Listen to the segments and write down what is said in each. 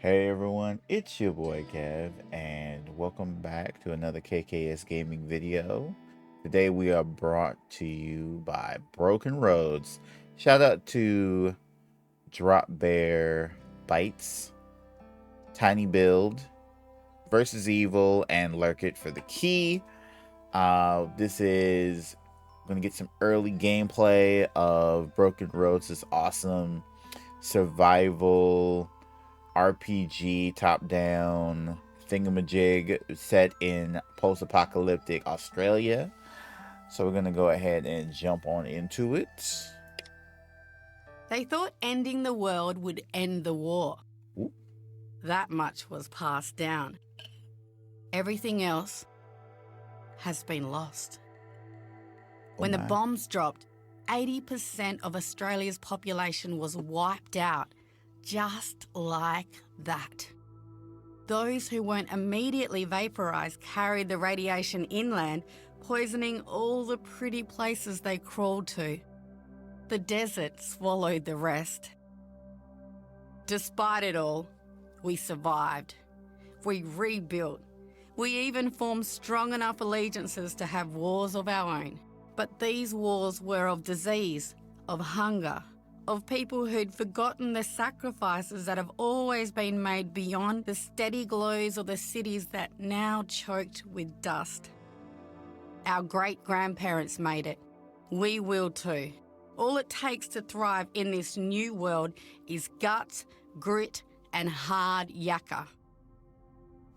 Hey everyone, it's your boy Kev, and welcome back to another KKS Gaming video. Today we are brought to you by Broken Roads. Shout out to Drop Bear, Bytes, TinyBuild, Versus Evil, and Lurkit for the key. This is gonna get some early gameplay of Broken Roads. This awesome survival RPG top-down thingamajig set in post-apocalyptic Australia. So we're gonna go ahead and jump on into it. They thought ending the world would end the war. Ooh. That much was passed down. Everything else has been lost. When the bombs dropped, 80% of Australia's population was wiped out, just like that. Those who weren't immediately vaporized carried the radiation inland, poisoning all the pretty places they crawled to. The desert swallowed the rest. Despite it all, we survived. We rebuilt. We even formed strong enough allegiances to have wars of our own. But these wars were of disease, of hunger, of people who'd forgotten the sacrifices that have always been made beyond the steady glows of the cities that now choked with dust. Our great-grandparents made it. We will too. All it takes to thrive in this new world is guts, grit, and hard yakka.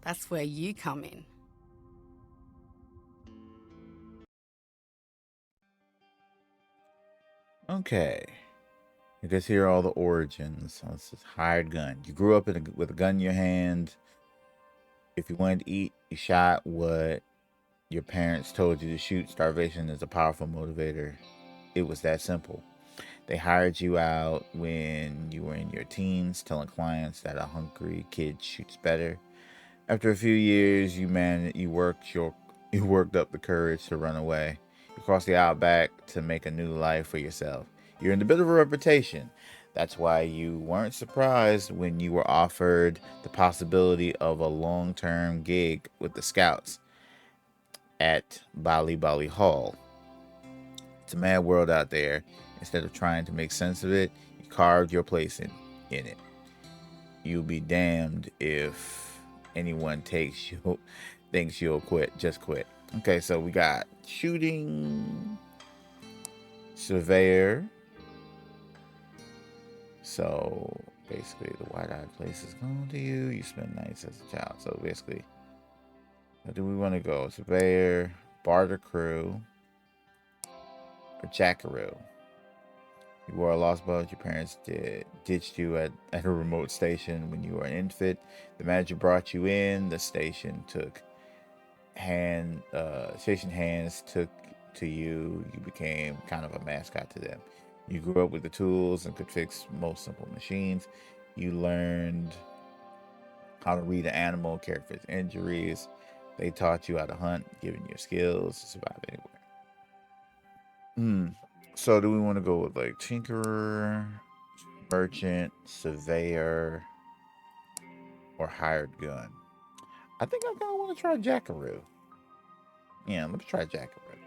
That's where you come in. Okay. I guess here are all the origins. So this is hired gun. You grew up with a gun in your hand. If you wanted to eat, you shot what your parents told you to shoot. Starvation is a powerful motivator. It was that simple. They hired you out when you were in your teens, telling clients that a hungry kid shoots better. After a few years, you worked up the courage to run away. You crossed the outback to make a new life for yourself. You're in a bit of a reputation. That's why you weren't surprised when you were offered the possibility of a long-term gig with the Scouts at Bali Bali Hall. It's a mad world out there. Instead of trying to make sense of it, you carved your place in it. You'll be damned if anyone thinks you'll quit. Just quit. Okay, so we got shooting, surveyor. So basically, the wide-eyed place is going to you. You spend nights as a child. So basically, where do we want to go? Surveyor, barter crew, or jackaroo? You were a lost boat. Your parents ditched you at a remote station when you were an infant. The manager brought you in. The station hands took to you. You became kind of a mascot to them. You grew up with the tools and could fix most simple machines. You learned how to read an animal, care for its injuries. They taught you how to hunt, giving you skills to survive anywhere. So do we want to go with like tinkerer, merchant, surveyor, or hired gun? I think I kind of want to try jackaroo. Yeah, let's try jackaroo.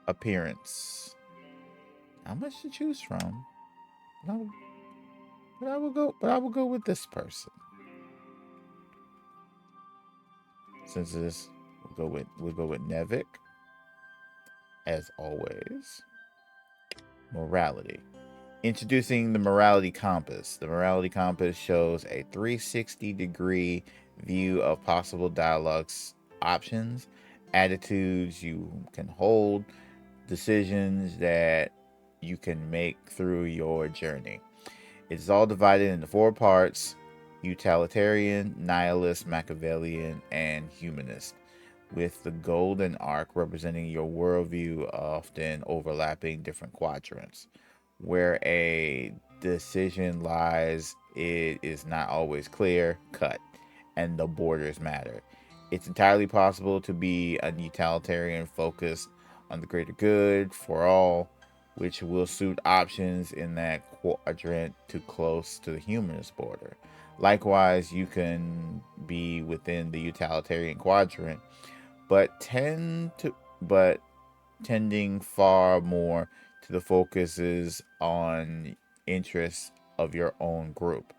Appearance. Not much to choose from. But I will go with this person. Since this, we'll go with Nevik. As always. Morality. Introducing the Morality Compass. The Morality Compass shows a 360-degree view of possible dialogues, options, attitudes you can hold, decisions that you can make through your journey. It's all divided into 4 parts: utilitarian, nihilist, Machiavellian, and humanist, with the golden arc representing your worldview, often overlapping different quadrants. Where a decision lies, it is not always clear cut, and the borders matter. It's entirely possible to be a utilitarian focused on the greater good for all, which will suit options in that quadrant too close to the humanist border, Likewise, you can be within the utilitarian quadrant, but tending far more to the focuses on interests of your own group,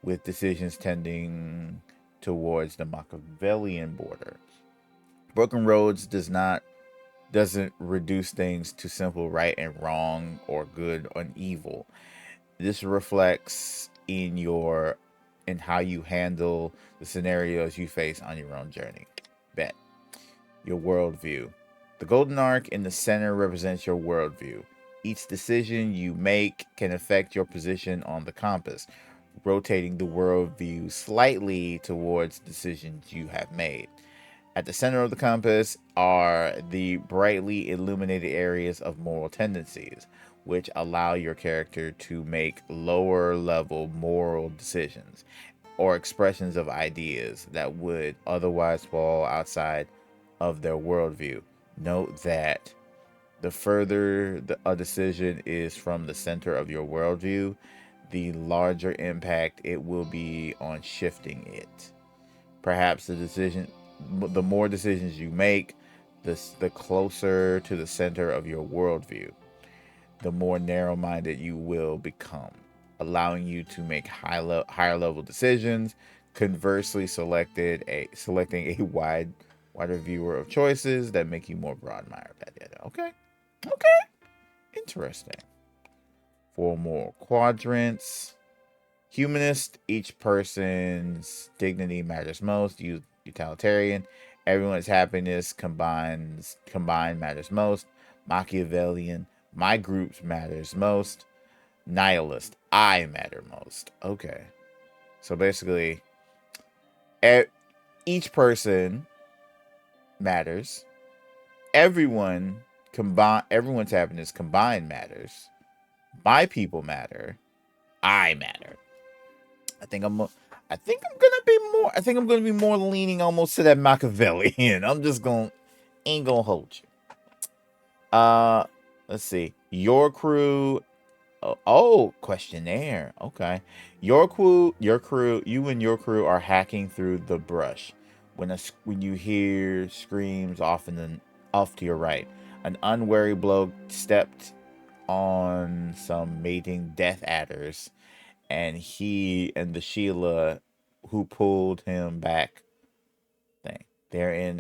with decisions tending towards the Machiavellian border. Broken Roads doesn't reduce things to simple right and wrong or good and evil. This reflects in how you handle the scenarios you face on your own journey. Bet. Your worldview. The golden arc in the center represents your worldview. Each decision you make can affect your position on the compass, rotating the worldview slightly towards decisions you have made. At the center of the compass are the brightly illuminated areas of moral tendencies, which allow your character to make lower level moral decisions or expressions of ideas that would otherwise fall outside of their worldview. Note that the further a decision is from the center of your worldview, the larger impact it will be on shifting it. Perhaps the more decisions you make, the closer to the center of your worldview, the more narrow-minded you will become, allowing you to make higher level decisions. Conversely, selecting a wider viewer of choices that make you more broad-minded. Okay, okay, interesting. 4 more quadrants. Humanist, each person's dignity matters most. Utilitarian, everyone's happiness combined matters most. Machiavellian, my group's matters most. Nihilist, I matter most. Okay. So basically, each person matters. Everyone's happiness combined matters. My people matter. I matter. I think I'm gonna be more leaning almost to that Machiavellian. Ain't gonna hold you. Let's see. Your crew. Oh, questionnaire. Okay. You and your crew are hacking through the brush when you hear screams off to your right. An unwary bloke stepped on some mating death adders, and he and the Sheila who pulled him back thing. They're in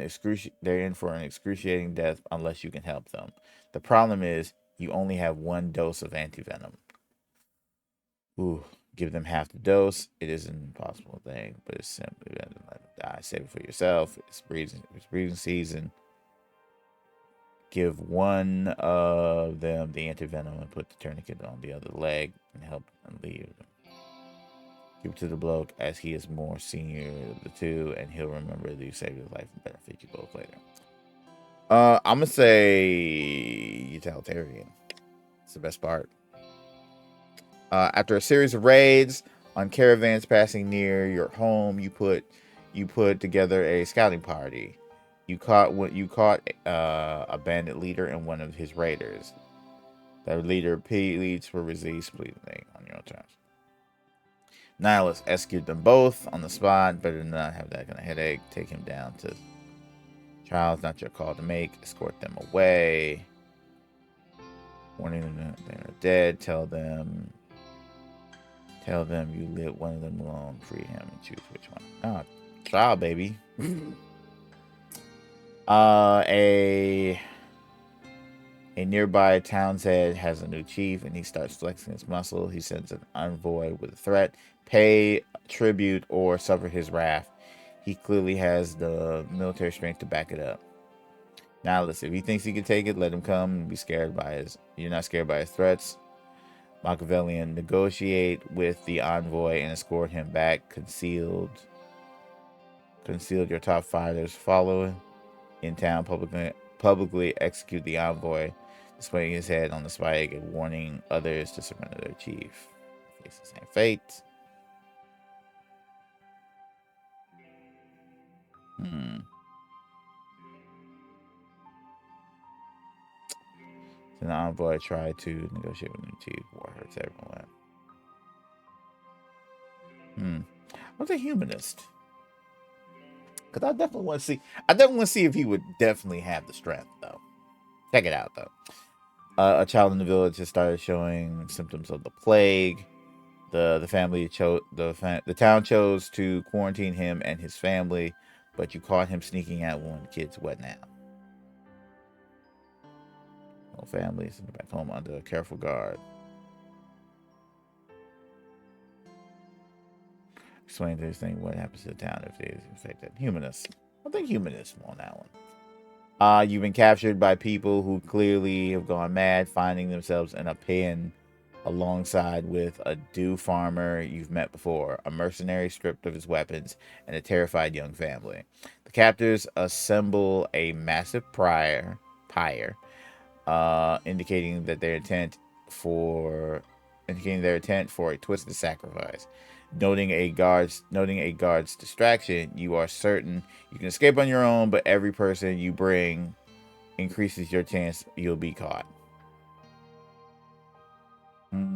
for an excruciating death unless you can help them. The problem is you only have 1 dose of antivenom. Ooh, give them half the dose. It is an impossible thing, but it's simply better than let them die. Save it for yourself. It's breeding season. Give one of them the antivenom and put the tourniquet on the other leg and help and leave them. Give it to the bloke as he is more senior of the two, and he'll remember that you saved his life and benefit you both later. I'm gonna say utilitarian. It's the best part. After a series of raids on caravans passing near your home, you put together a scouting party. You caught a bandit leader and one of his raiders. The leader pleads for release, pleading on your own terms. Nihilist execute them both on the spot. Better than not have that kind of headache. Take him down to trials. Not your call to make. Escort them away. Warning them they're dead. Tell them you lit one of them alone. Free him and choose which one. Ah, trial, baby. A nearby town's head has a new chief, and he starts flexing his muscle. He sends an envoy with a threat: pay tribute or suffer his wrath. He clearly has the military strength to back it up. Now, listen, if he thinks he can take it, let him come and be scared by you're not scared by his threats. Machiavellian, negotiate with the envoy and escort him back. Concealed your top fighters. Follow in town, publicly execute the envoy, displaying his head on the spike and warning others to surrender their chief. Face the same fate. So the envoy tried to negotiate with the chief. War hurts everyone. What's a humanist? Because I definitely want to see. I definitely want to see if he would definitely have the strength, though. Check it out, though. A child in the village has started showing symptoms of the plague. The town chose to quarantine him and his family, but you caught him sneaking out when the kids. What now? No families back home under careful guard. Explain to this thing what happens to the town if they infected. Humanist. I think humanist on that one. You've been captured by people who clearly have gone mad, finding themselves in a pen alongside with a Dew farmer you've met before, a mercenary stripped of his weapons, and a terrified young family. The captors assemble a massive pyre, indicating their intent for a twisted sacrifice. Noting a guard's distraction, you are certain you can escape on your own, but every person you bring increases your chance you'll be caught.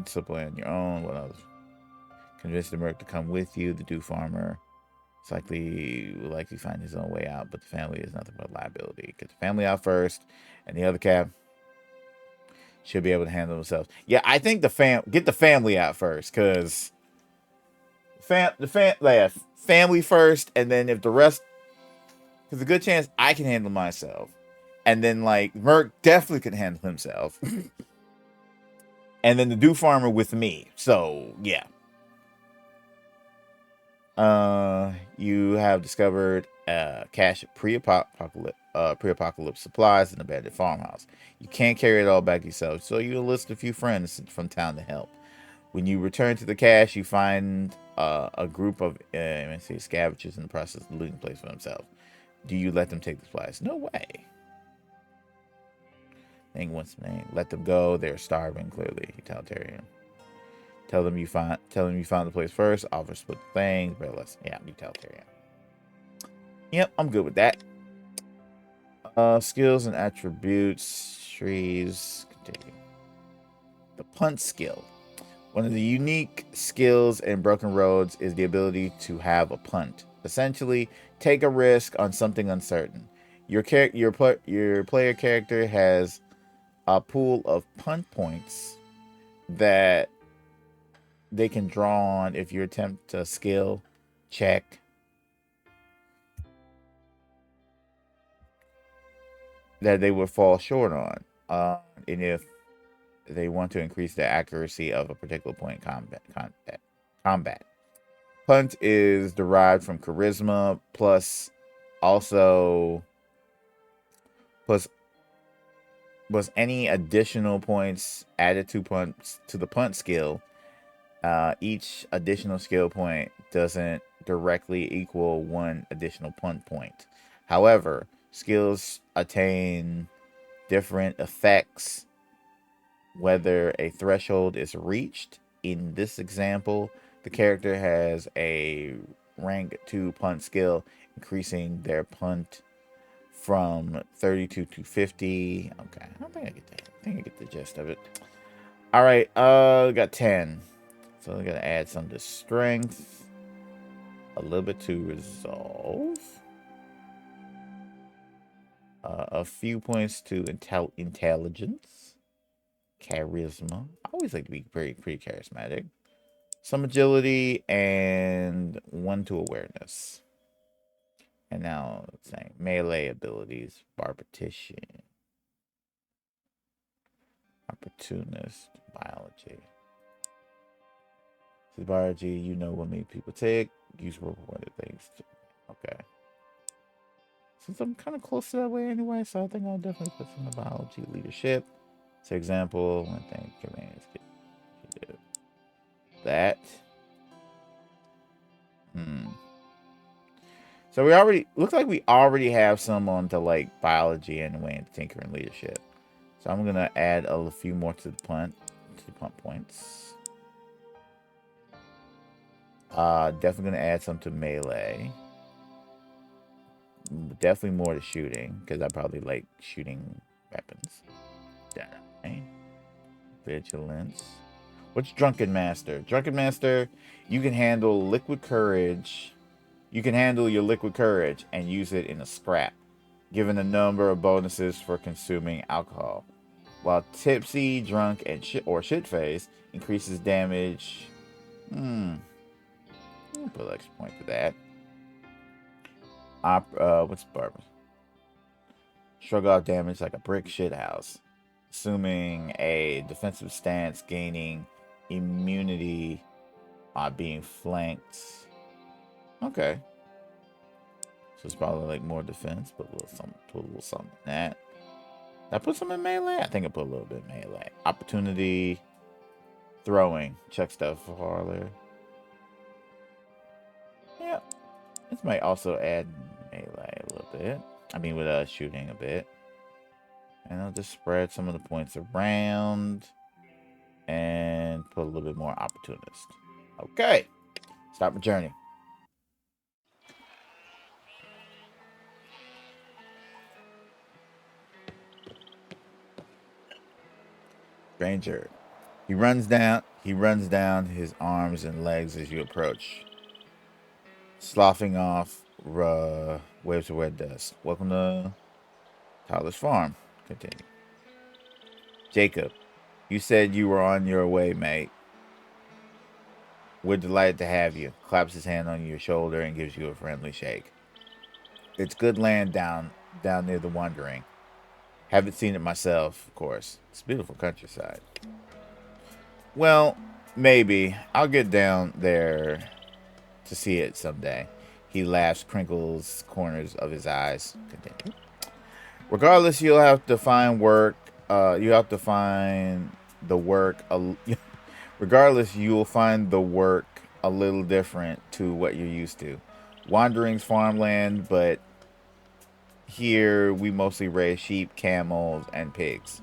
Simply on your own. What else? Convince the merc to come with you. The Dew farmer will likely find his own way out, but the family is nothing but liability. Get the family out first, and the other cap should be able to handle themselves. Yeah, I think get the family out first, because family first, and then if the rest, there's a good chance I can handle myself, and then like Merc definitely can handle himself, and then the Dew farmer with me. So yeah. You have discovered cache of pre-apocalypse supplies in an abandoned farmhouse. You can't carry it all back yourself, so you enlist a few friends from town to help. When you return to the cache, you find a group of scavengers in the process of looting place for themselves. Do you let them take the supplies? No way. Let them go. They're starving. Clearly, utilitarian. Tell them you found the place first. Offer split things, but less. Yeah, utilitarian. Yep, I'm good with that. Skills and attributes. Trees. Continue. The punt skill. One of the unique skills in Broken Roads is the ability to have a punt. Essentially, take a risk on something uncertain. Your player character has a pool of punt points that they can draw on if you attempt a skill check that they would fall short on. And if they want to increase the accuracy of a particular point combat. Punt is derived from charisma plus plus any additional points added to the punt skill. Each additional skill point doesn't directly equal one additional punt point. However, skills attain different effects whether a threshold is reached. In this example, the character has a rank 2 punt skill, increasing their punt from 32 to 50. Okay, I don't think I get that. I think I get the gist of it. All right, got 10. So I gotta add some to strength, a little bit to resolve, a few points to intelligence, charisma. I always like to be pretty charismatic. Some agility and 1 to awareness. And now it's saying melee abilities, barbartician, opportunist, biology. This is biology, you know what made people tick. Use rewarded things. Okay. Since I'm kind of close to that way anyway, so I think I'll definitely put some biology leadership. For example, one thing commands can do that. So looks like we already have some on to like biology anyway and tinker and leadership. So I'm gonna add a few more to the punt points. Definitely gonna add some to melee. Definitely more to shooting because I probably like shooting weapons. Okay. Vigilance. What's Drunken Master? Drunken Master, you can handle liquid courage. You can handle your liquid courage and use it in a scrap, given a number of bonuses for consuming alcohol. While tipsy, drunk, and shit face increases damage. I'll put an extra point for that. What's Barbara? Shrug off damage like a brick shithouse. Assuming a defensive stance, gaining immunity on being flanked. Okay. So it's probably like more defense, but put a little something in that. Did I put some in melee? I think I put a little bit in melee. Opportunity, throwing. Check stuff farther. Yeah. This might also add melee a little bit. I mean, with shooting a bit. And I'll just spread some of the points around. And put a little bit more opportunist. Okay. Start my journey. Stranger. He runs down his arms and legs as you approach. Sloughing off waves of red dust. Welcome to Tyler's farm. Continue. Jacob, you said you were on your way, mate. We're delighted to have you. Claps his hand on your shoulder and gives you a friendly shake. It's good land down near the Wandering. Haven't seen it myself, of course. It's beautiful countryside. Well, maybe. I'll get down there to see it someday. He laughs, crinkles corners of his eyes. Continue. Regardless, you'll have to find work. You have to find the work. Regardless, you will find the work a little different to what you're used to. Wandering's farmland, but here we mostly raise sheep, camels, and pigs.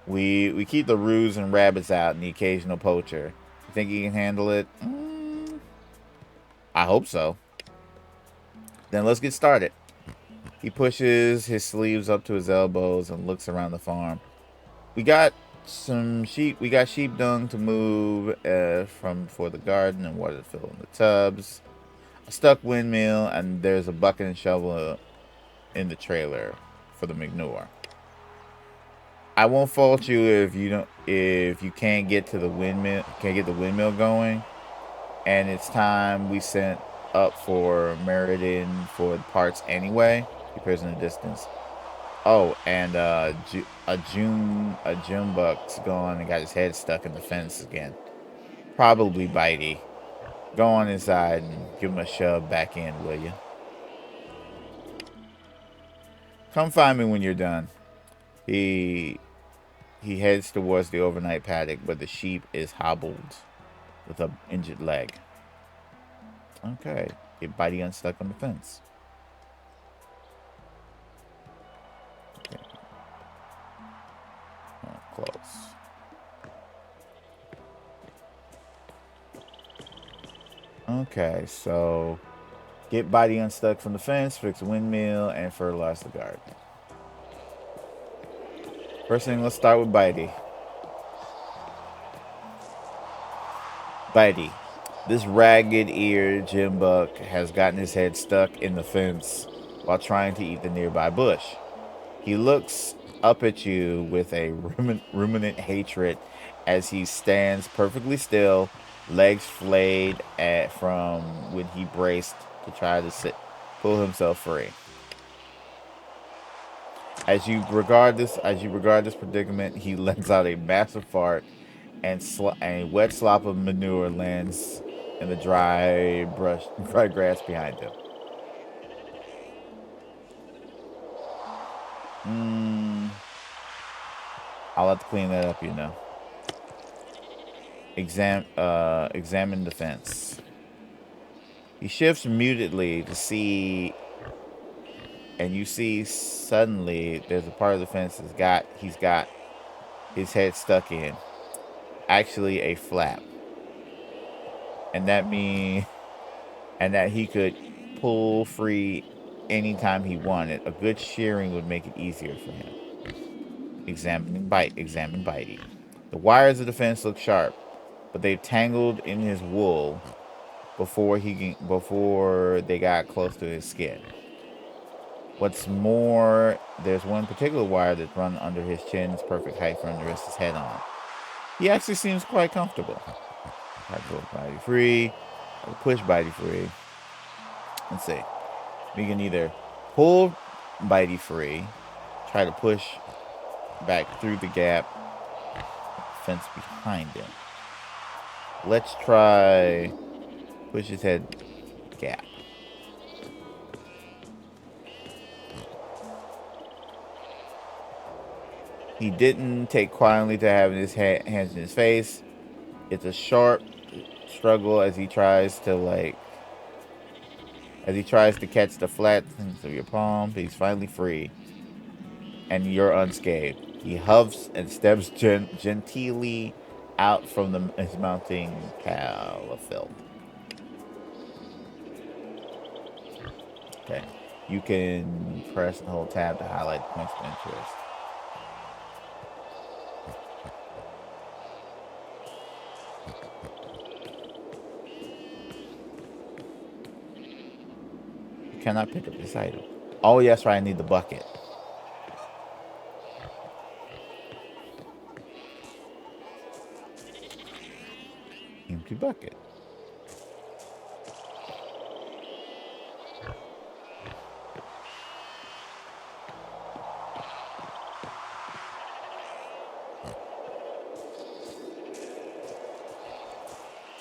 We keep the roos and rabbits out and the occasional poacher. You think you can handle it? I hope so. Then let's get started. He pushes his sleeves up to his elbows and looks around the farm. We got some sheep. We got sheep dung to move for the garden and water to fill in the tubs. A stuck windmill, and there's a bucket and shovel in the trailer for the manure. I won't fault you if you can't get to the windmill, can't get the windmill going. And it's time we sent up for Meriden for the parts anyway. He appears in the distance. Oh, and a June buck's gone and got his head stuck in the fence again. Probably Bitey. Go on inside and give him a shove back in, will you? Come find me when you're done. He heads towards the overnight paddock, but the sheep is hobbled with an injured leg. Okay, get Bitey unstuck on the fence. Okay. Oh, close. Okay, so get Bitey unstuck from the fence, fix the windmill, and fertilize the garden. First thing, let's start with Bitey. Bitey. This ragged-eared Jim Buck has gotten his head stuck in the fence while trying to eat the nearby bush. He looks up at you with a ruminant hatred as he stands perfectly still, legs flayed from when he braced to try to pull himself free. As you regard this predicament, he lets out a massive fart, and a wet slop of manure lands in the dry grass behind him. I'll have to clean that up, you know. Examine the fence. He shifts mutedly to see, and you see suddenly there's a part of the fence he's got his head stuck in. Actually, a flap, and that he could pull free anytime he wanted. A good shearing would make it easier for him. Examine Bitey. The wires of the fence look sharp. but they tangled in his wool before they got close to his skin. What's more, there's one particular wire that's run under his chin. It's perfect height for him to rest his head on. He actually seems quite comfortable. Try to pull Bitey free. Try to push Bitey free. Let's see. We can either pull Bitey free, try to push back through the gap, fence behind him. Let's try push his head gap. He didn't take quietly to having his hands in his face. It's a sharp struggle as he tries to catch the flat things of your palm. But he's finally free, and you're unscathed. He huffs and steps genteelly out from his mounting pile of filth. Okay, you can press and hold tab to highlight the points of interest. You cannot pick up this item. Oh, yes, right. I need the bucket. Empty bucket.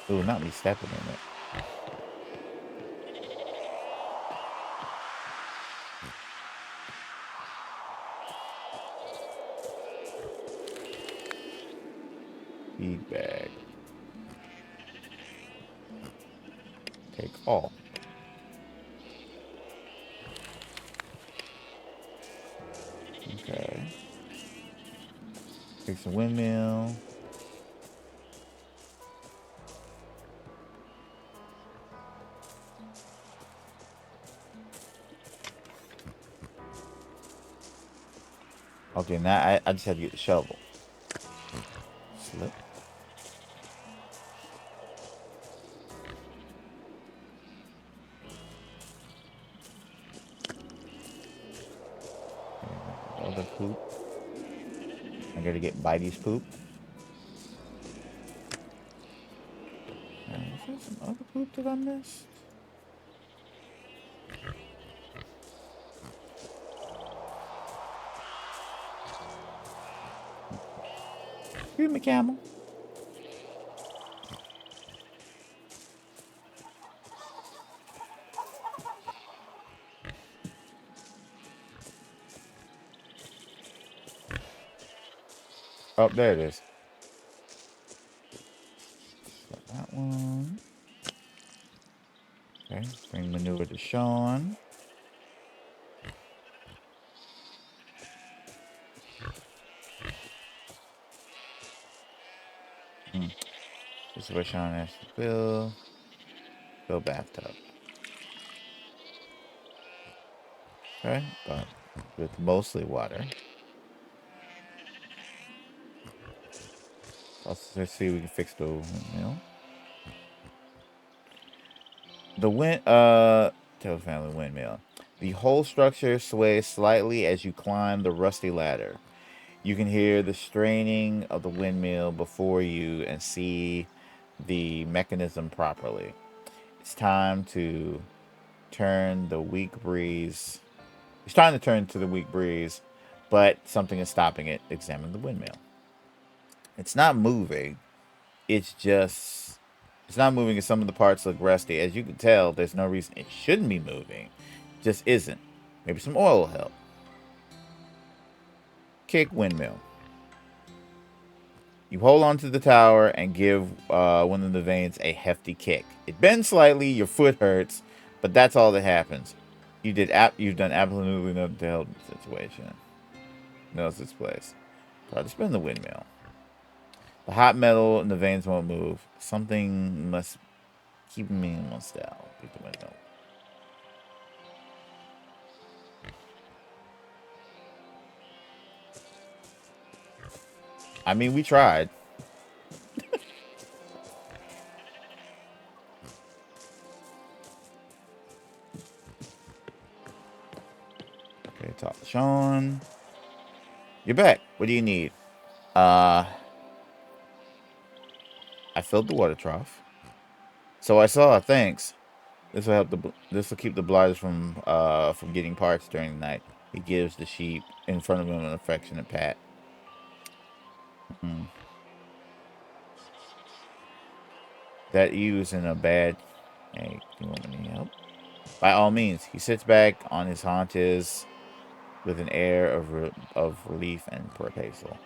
Ooh, not me stepping in it. Feed bag. Take all. Okay. Fix a windmill. Okay, now I just have to get the shovel. Slip. Other poop. I gotta get Bitey's poop. Is there some other poop that I missed? Excuse me, camel. Oh, there it is. Got that one. Okay, bring manure to Sean. This is where Sean has to build bathtub. Okay, but with mostly water. Let's see if we can fix the windmill. Tail family windmill. The whole structure sways slightly as you climb the rusty ladder. You can hear the straining of the windmill before you and see the mechanism properly. It's time to turn the weak breeze. It's trying to turn to the weak breeze, but something is stopping it. Examine the windmill. It's not moving. It's not moving, and some of the parts look rusty. As you can tell, there's no reason it shouldn't be moving. Just isn't. Maybe some oil will help. Kick windmill. You hold onto the tower and give one of the vanes a hefty kick. It bends slightly, your foot hurts, but that's all that happens. You've done absolutely nothing to help the situation. Knows its place. Try to spin the windmill. The hot metal in the veins won't move. Something must keep me in one style. Pick the windmill. I mean, we tried. What do you need? Uh, I filled the water trough. So I saw. Thanks. This will help this will keep the blighters from getting parts during the night. He gives the sheep in front of him an affectionate pat. Hmm. That ewe's in a bad. Hey, you want any help? By all means, he sits back on his haunches with an air of relief and proposal.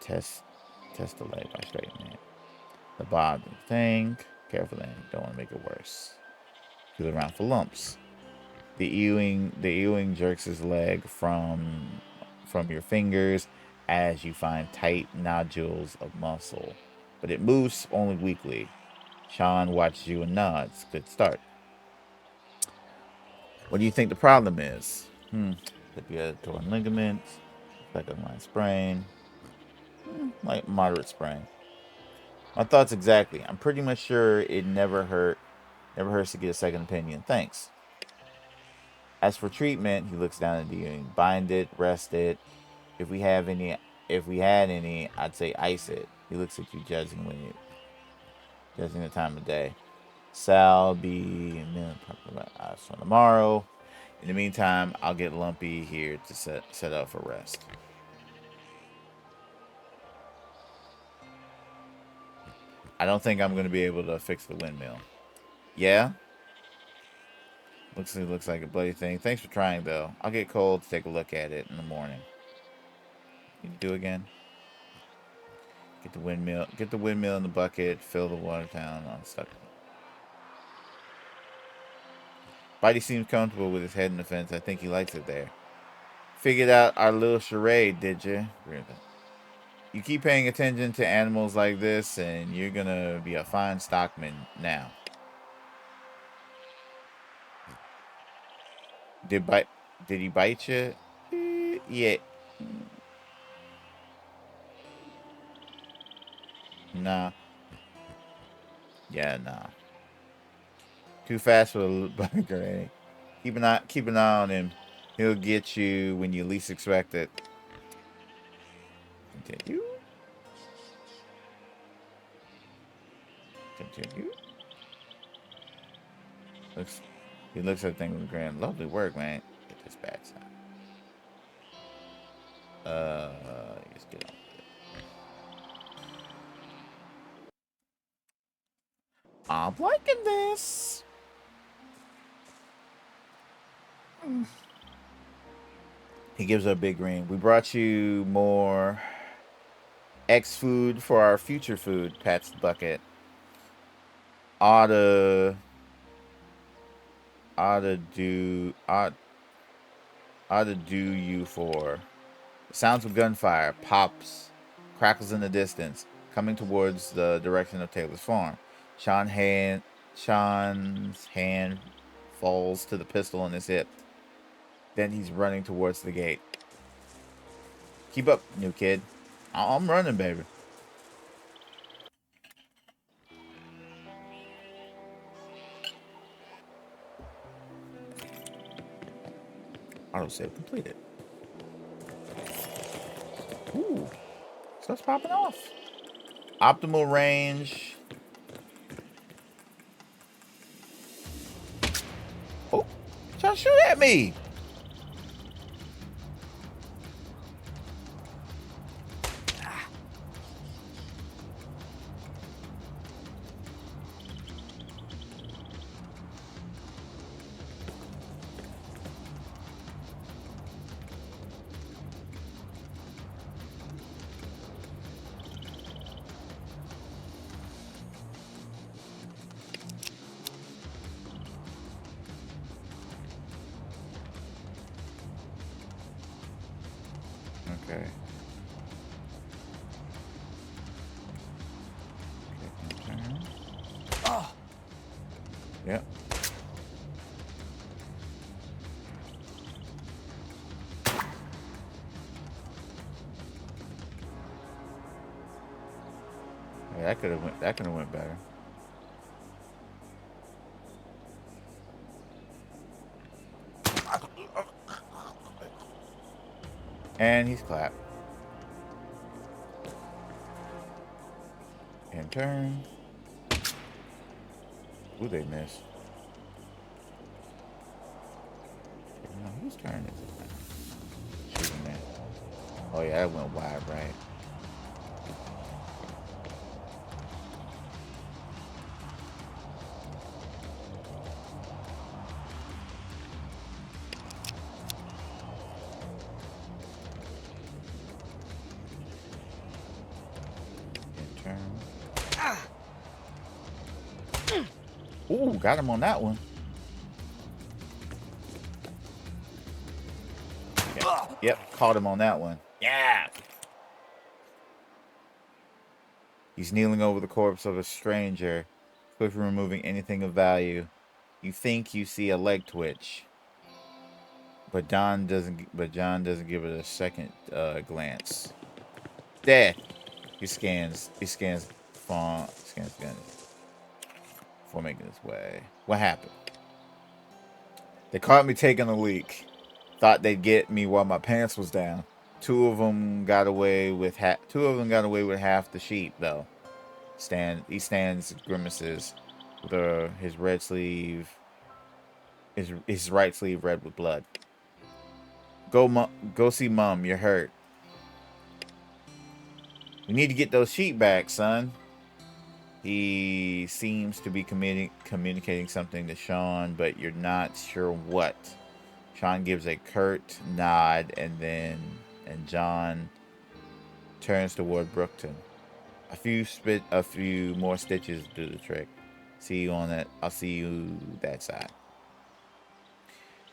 Test test the leg by straightening it. The bottom thing. Careful then, don't want to make it worse. Feel around for lumps. The Ewing jerks his leg from your fingers as you find tight nodules of muscle, but it moves only weakly. Sean watches you and nods. Good start. What do you think the problem is? Could be a torn ligament, like a line sprain, like moderate sprain. My thoughts exactly. I'm pretty much sure it never hurts to get a second opinion. Thanks. As for treatment, he looks down at you. Bind it, rest it. If we have any, if we had any, I'd say ice it. He looks at you judging the time of day. Sal be talking about ice on tomorrow. In the meantime, I'll get Lumpy here to set up for rest. I don't think I'm going to be able to fix the windmill. Yeah, looks like a bloody thing. Thanks for trying though. I'll get Cole to take a look at it in the morning. You do again. Get the windmill in the bucket. Fill the water down on stuck. Bitey seems comfortable with his head in the fence. I think he likes it there. Figured out our little charade, did you? You keep paying attention to animals like this, and you're gonna be a fine stockman now. Did bite? Did he bite you? Yeah. Nah. Yeah, nah. Too fast for a little biker, ain't he? Keep an eye on him. He'll get you when you least expect it. Continue. Continue. Looks. He looks at the thing with a grin. Lovely work, man. Get this bad side. Let's get on. I'm liking this. He gives her a big grin. We brought you more X food for our future food. Pats the bucket. Ought to, ought to do, ought to do you for. Sounds of gunfire. Pops. Crackles in the distance. Coming towards the direction of Taylor's farm. Sean's hand falls to the pistol on his hip. Then he's running towards the gate. Keep up, new kid. I'm running, baby. Autosave completed. Ooh. Stuff's popping off. Optimal range. Oh, trying to shoot at me. Okay. Oh. Yep. Yeah, that could have went. That could have went better. And he's clapped. In turn. Ooh, they missed. No, whose turn is it now? Shooting that. Oh yeah, that went wide, right? In turn. Ooh, got him on that one. Yep, caught him on that one. Yeah. He's kneeling over the corpse of a stranger, quickly removing anything of value. You think you see a leg twitch, but John doesn't. But John doesn't give it a second glance. There. He scans. He scans. Scans gun before making his way. What happened? They caught me taking a leak. Thought they'd get me while my pants was down. Two of them got away with half the sheep though. He stands, grimaces, with his red sleeve, his right sleeve red with blood. Go see Mom. You're hurt. We need to get those sheep back, son. He seems to be communicating something to Sean, but you're not sure what. Sean gives a curt nod, and John turns toward Brookton. A few more stitches do the trick. See you on that. I'll see you that side.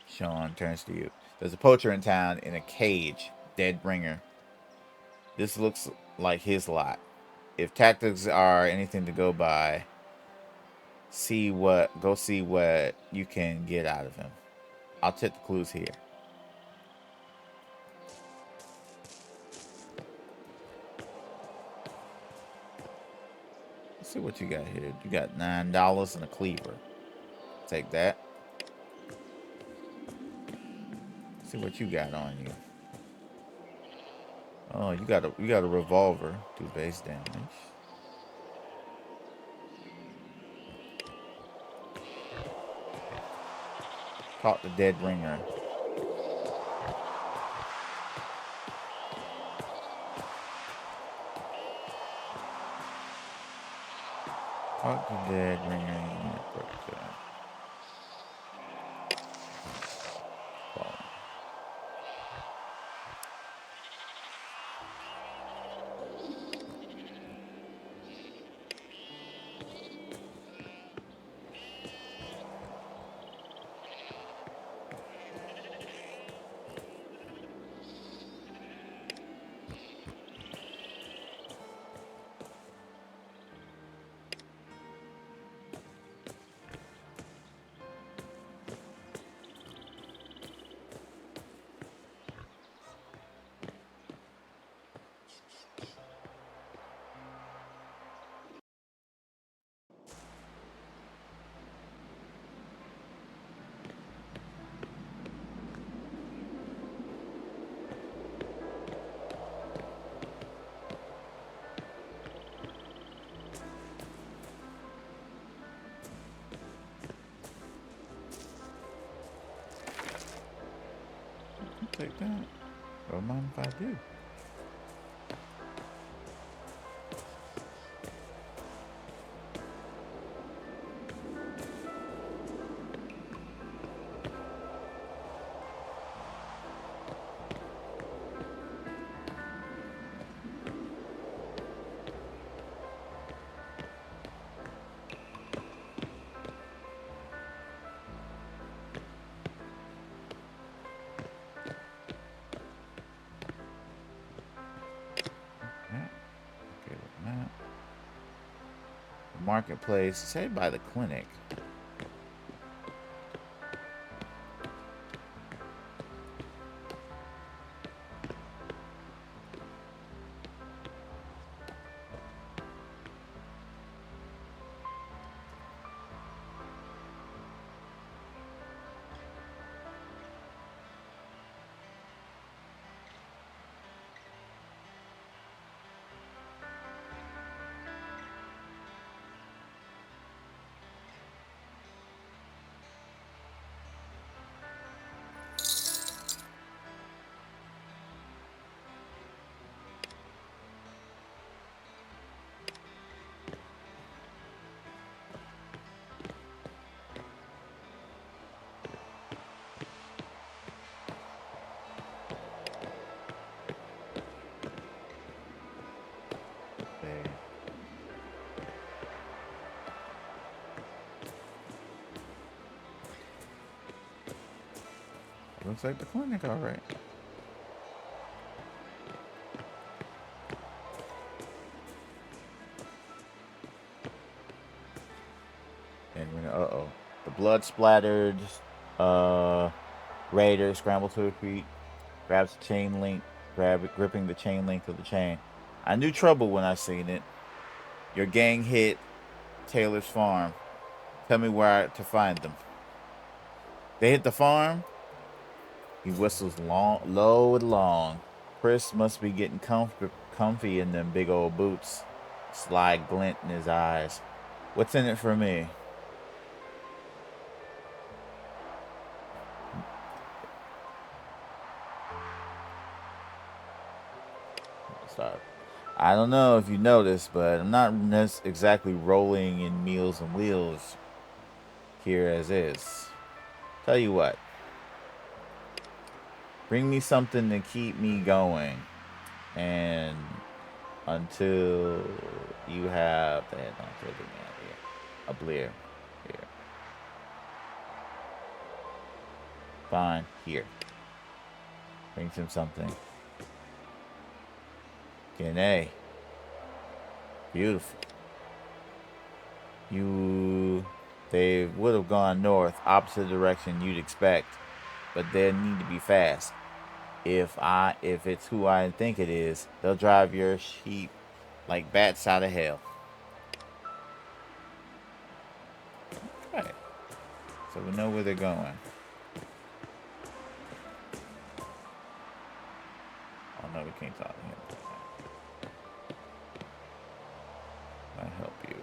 Sean turns to you. There's a poacher in town in a cage, dead bringer. This looks like his lot. If tactics are anything to go by, go see what you can get out of him. I'll check the clues here. Let's see what you got here. You got $9 and a cleaver. Take that. See what you got on you. Oh, you got a revolver. Do base damage. Caught the dead ringer. Caught the dead ringer. Take that. Don't mind if I do. Marketplace, say by the clinic. Looks like the clinic, all right. And we're uh-oh. The blood splattered Raider scrambled to her feet, grabs the chain link, gripping the chain link of the chain. I knew trouble when I seen it. Your gang hit Taylor's farm. Tell me where to find them. They hit the farm? He whistles low and long. Chris must be getting comfy in them big old boots. Sly glint in his eyes. What's in it for me? Start. I don't know if you noticed, but I'm not exactly rolling in meals and wheels here as is. Tell you what. Bring me something to keep me going. And until you have a Blair here. Fine, here. Brings him something. G'day. Beautiful. They would have gone north, opposite direction you'd expect, but they need to be fast. If it's who I think it is, they'll drive your sheep like bats out of hell. Okay. So we know where they're going. Oh no, we can't talk to him. I'll help you.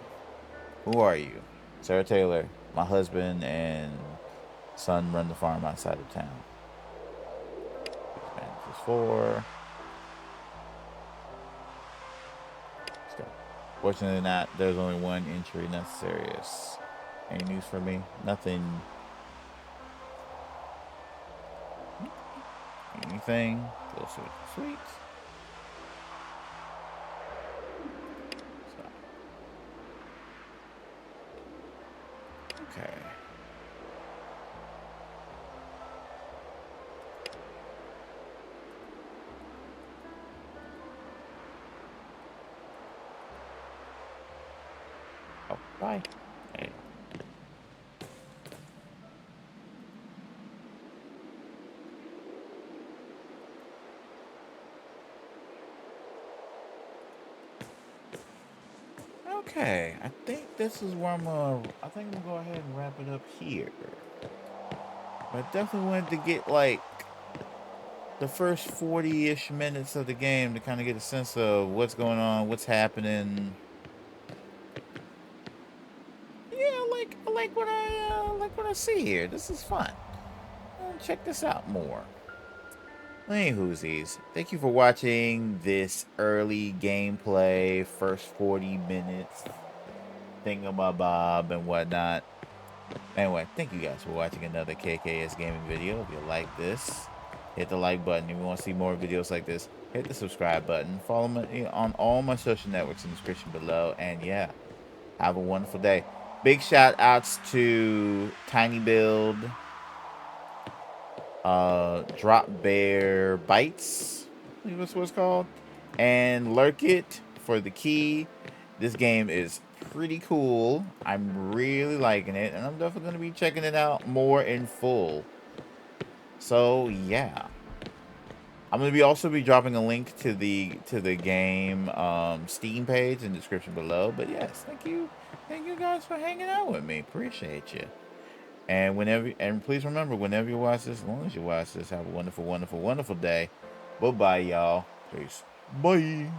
Who are you? Sarah Taylor. My husband and son run the farm outside of town. This is 4. Let's go. Fortunately not, there's only one injury, nothing serious. Any news for me? Nothing. Anything? Closer. Sweet. Stop. Okay. Oh, bye. Hey. Okay, I think this is where I think I'm gonna go ahead and wrap it up here. But I definitely wanted to get like the first 40-ish minutes of the game to kind of get a sense of what's going on, what's happening. Yeah, I like what I see here. This is fun. Check this out more. Anywhoosies, thank you for watching this early gameplay, first 40 minutes, thingamabob and whatnot. Anyway, thank you guys for watching another KKS gaming video. If you like this, hit the like button. If you want to see more videos like this, hit the subscribe button. Follow me on all my social networks in the description below. And yeah, have a wonderful day. Big shout outs to TinyBuild, Drop Bear Bytes, I think that's what it's called, and Lurkit for the key. This game is pretty cool. I'm really liking it, and I'm definitely going to be checking it out more in full. So yeah, I'm going to be also dropping a link to the game Steam page in the description below. But yes, thank you guys for hanging out with me. Appreciate you. And please remember, whenever you watch this, as long as you watch this, have a wonderful, wonderful, wonderful day. Bye-bye, y'all. Peace. Bye.